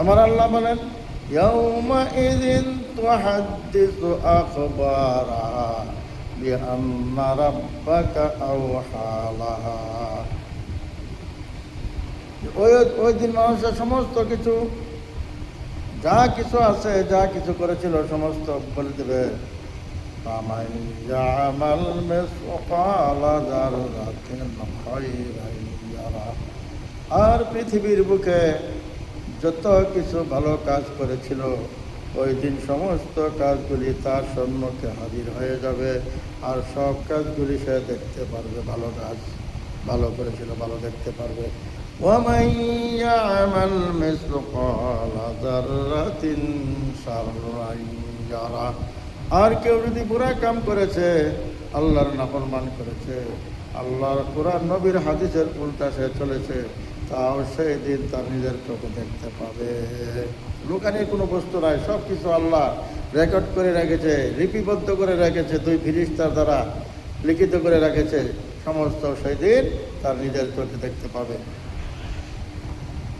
আমার আল্লাহ বলেন, ইয়াউমাইযিন তুহাদ্দিসু আখবারাহা বিআন্না রাব্বাকা আওহা লাহা। ওই দিন মানুষের সমস্ত কিছু, যা কিছু আছে, যা কিছু করেছিল সমস্ত বলে দেবে। ফামান ইয়ামাল মিসকালা যাররাতিন খায়রান ইয়ারা। আর পৃথিবীর বুকে যত কিছু ভালো কাজ করেছিল ওই দিন সমস্ত কাজগুলি তার সম্মুখে হাজির হয়ে যাবে, আর সব কাজগুলি সে দেখতে পারবে। ভালো কাজ ভালো করেছিল, ভালো দেখতে পারবে। ওয়ামান ইয়ামাল মিসকালা যাররাতিন শাররান ইয়ারা। আর কেউ যদি বুরা কাম করেছে, আল্লাহর নাফরমান করেছে, আল্লাহর কোরআন নবীর হাদিসের উল্টা সে চলেছে, তাও সেই দিন তার নিজের চোখে দেখতে পাবে। লুকানির কোনো বস্তু নাই, সব কিছু আল্লাহ রেকর্ড করে রেখেছে, লিপিবদ্ধ করে রেখেছে, দুই ফেরেশতার দ্বারা লিখিত করে রেখেছে। সমস্ত সেই দিন তার নিজের চোখে দেখতে পাবে।